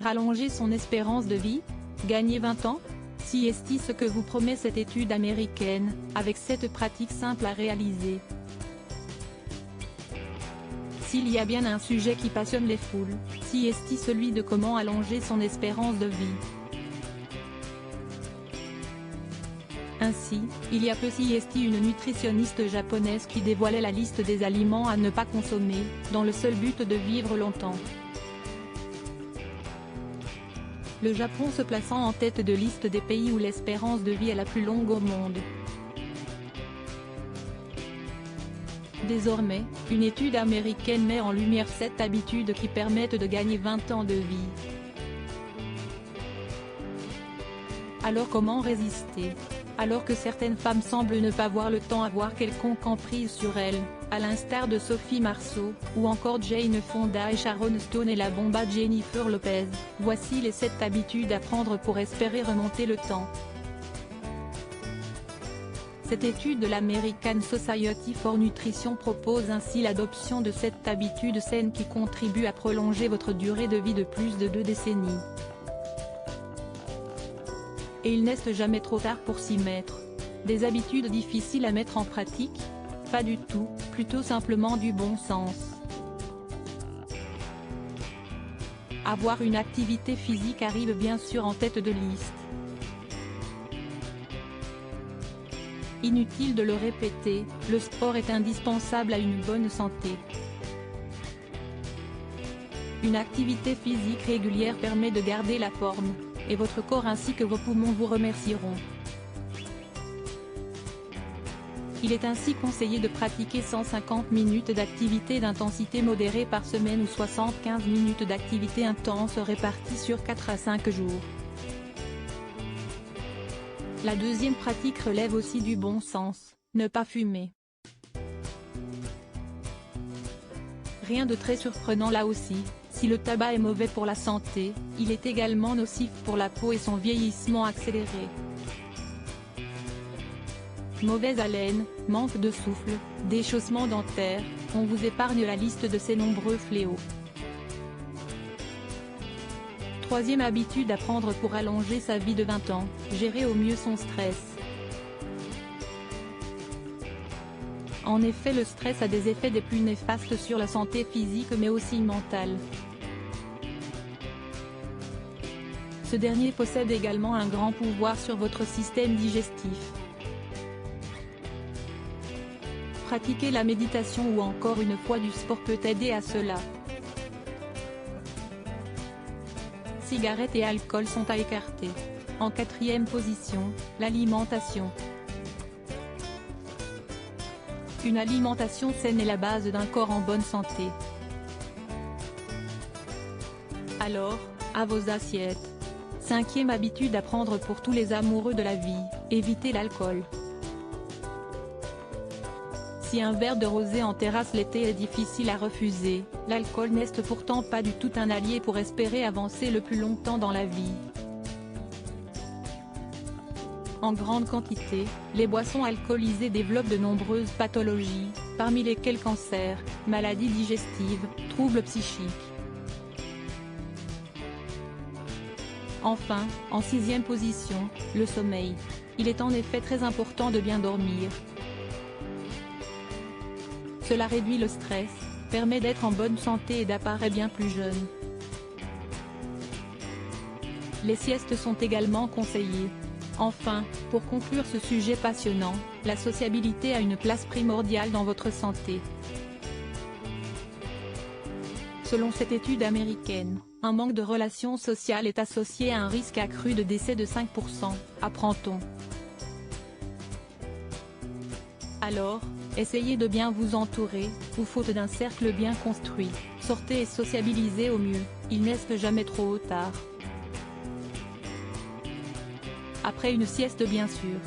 allonger son espérance de vie? Gagner 20 ans? Si est ce que vous promet cette étude américaine, avec cette pratique simple à réaliser. S'il y a bien un sujet qui passionne les foules, si est celui de comment allonger son espérance de vie. Ainsi, il y a peu si est une nutritionniste japonaise qui dévoilait la liste des aliments à ne pas consommer, dans le seul but de vivre longtemps. Le Japon se plaçant en tête de liste des pays où l'espérance de vie est la plus longue au monde. Désormais, une étude américaine met en lumière 7 habitudes qui permettent de gagner 20 ans de vie. Alors comment résister? Alors que certaines femmes semblent ne pas voir le temps avoir quelconque emprise sur elles, à l'instar de Sophie Marceau, ou encore Jane Fonda et Sharon Stone et la bomba Jennifer Lopez, voici les 7 habitudes à prendre pour espérer remonter le temps. Cette étude de l'American Society for Nutrition propose ainsi l'adoption de 7 habitudes saines qui contribuent à prolonger votre durée de vie de plus de 2 décennies. Et il n'est jamais trop tard pour s'y mettre. Des habitudes difficiles à mettre en pratique? Pas du tout, plutôt simplement du bon sens. Avoir une activité physique arrive bien sûr en tête de liste. Inutile de le répéter, le sport est indispensable à une bonne santé. Une activité physique régulière permet de garder la forme, et votre corps ainsi que vos poumons vous remercieront. Il est ainsi conseillé de pratiquer 150 minutes d'activité d'intensité modérée par semaine ou 75 minutes d'activité intense réparties sur 4 à 5 jours. La deuxième pratique relève aussi du bon sens, ne pas fumer. Rien de très surprenant là aussi, si le tabac est mauvais pour la santé, il est également nocif pour la peau et son vieillissement accéléré. Mauvaise haleine, manque de souffle, déchaussement dentaire, on vous épargne la liste de ces nombreux fléaux. Troisième habitude à prendre pour allonger sa vie de 20 ans, gérer au mieux son stress. En effet, le stress a des effets des plus néfastes sur la santé physique mais aussi mentale. Ce dernier possède également un grand pouvoir sur votre système digestif. Pratiquer la méditation ou encore une fois du sport peut aider à cela. Cigarettes et alcool sont à écarter. En quatrième position, l'alimentation. Une alimentation saine est la base d'un corps en bonne santé. Alors, à vos assiettes. Cinquième habitude à prendre pour tous les amoureux de la vie, évitez l'alcool. Si un verre de rosé en terrasse l'été est difficile à refuser, l'alcool n'est pourtant pas du tout un allié pour espérer avancer le plus longtemps dans la vie. En grande quantité, les boissons alcoolisées développent de nombreuses pathologies, parmi lesquelles cancers, maladies digestives, troubles psychiques. Enfin, en sixième position, le sommeil. Il est en effet très important de bien dormir. Cela réduit le stress, permet d'être en bonne santé et d'apparaître bien plus jeune. Les siestes sont également conseillées. Enfin, pour conclure ce sujet passionnant, la sociabilité a une place primordiale dans votre santé. Selon cette étude américaine, un manque de relations sociales est associé à un risque accru de décès de 5%, apprend-on. Alors, essayez de bien vous entourer, ou faute d'un cercle bien construit, sortez et sociabilisez au mieux, il n'est jamais trop tard. Après une sieste bien sûr.